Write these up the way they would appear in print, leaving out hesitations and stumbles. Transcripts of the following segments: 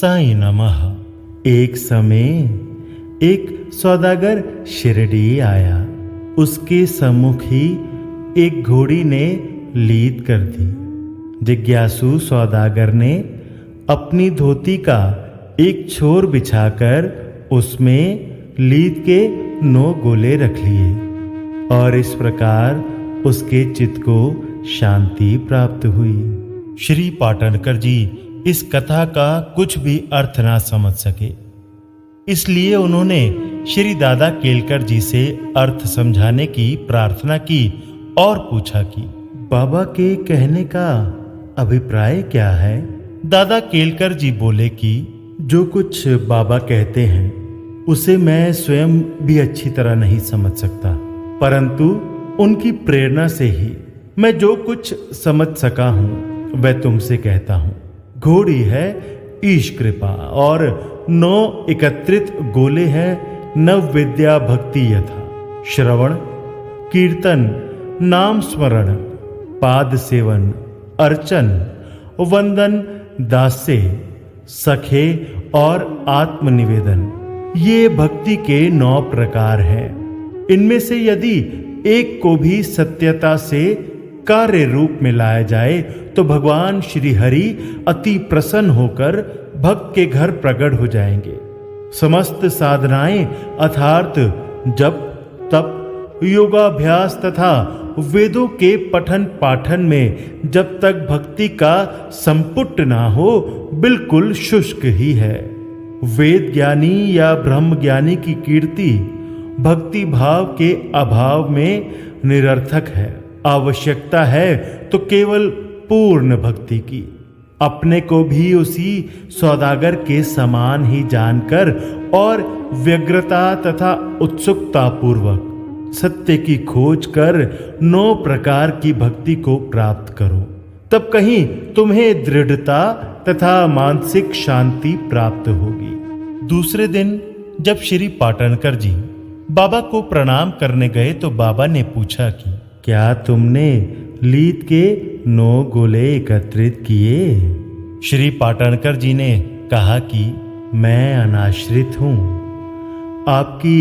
साईं नमः। एक समय एक सौदागर शिरडी आया। उसके सम्मुख ही एक घोड़ी ने लीद कर दी। जिज्ञासु सौदागर ने अपनी धोती का एक छोर बिछाकर उसमें लीद के 9 गोले रख लिए और इस प्रकार उसके चित्त को शांति प्राप्त हुई। श्री पाटनकर जी इस कथा का कुछ भी अर्थ ना समझ सके, इसलिए उन्होंने श्री दादा केलकर जी से अर्थ समझाने की प्रार्थना की और पूछा कि बाबा के कहने का अभिप्राय क्या है। दादा केलकर जी बोले कि जो कुछ बाबा कहते हैं उसे मैं स्वयं भी अच्छी तरह नहीं समझ सकता, परंतु उनकी प्रेरणा से ही मैं जो कुछ समझ सका हूं वह तुमसे कहता हूं। घोड़ी है ईश कृपा और 9 एकत्रित गोले हैं नव विद्या भक्ति यथा श्रवण कीर्तन नाम स्मरण पाद सेवन अर्चन वंदन दास्य सखे और आत्मनिवेदन। ये भक्ति के 9 प्रकार हैं। इनमें से यदि एक को भी सत्यता से कार्य रूप में लाया जाए तो भगवान श्री हरि अति प्रसन्न होकर भक्त के घर प्रकट हो जाएंगे। समस्त साधनाएं अर्थात जप तप योगाभ्यास तथा वेदों के पठन पाठन में जब तक भक्ति का संपुट ना हो बिल्कुल शुष्क ही है। वेद ज्ञानी या ब्रह्म ज्ञानी की कीर्ति भक्ति भाव के अभाव में निरर्थक है। आवश्यकता है तो केवल पूर्ण भक्ति की। अपने को भी उसी सौदागर के समान ही जानकर और व्यग्रता तथा उत्सुकता पूर्वक सत्य की खोज कर 9 प्रकार की भक्ति को प्राप्त करो, तब कहीं तुम्हें दृढ़ता तथा मानसिक शांति प्राप्त होगी। दूसरे दिन जब श्री पाटनकर जी बाबा को प्रणाम करने गए तो बाबा ने पूछा कि क्या तुमने लीद के 9 गोले एकत्रित किए। श्री पाटनकर जी ने कहा कि मैं अनाश्रित हूं, आपकी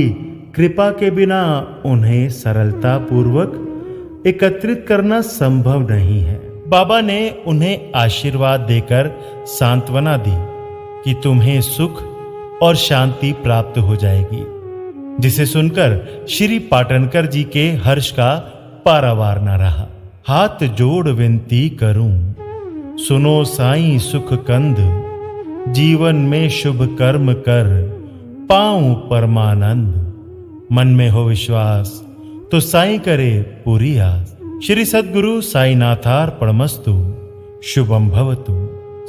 कृपा के बिना उन्हें सरलता पूर्वक एकत्रित करना संभव नहीं है। बाबा ने उन्हें आशीर्वाद देकर सांत्वना दी कि तुम्हें सुख और शांति प्राप्त हो जाएगी, जिसे सुनकर श्री पाटनकर जी के हर्ष का पारावार न रहा। हाथ जोड़ विनती करूं, सुनो साईं सुख कंद, जीवन में शुभ कर्म कर पाऊं परमानंद। मन में हो विश्वास तो साईं करे पूरी आस। श्री सद्गुरु साईनाथार्पणमस्तु। शुभम भवतु।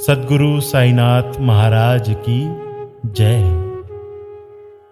सद्गुरु साईनाथ महाराज की जय।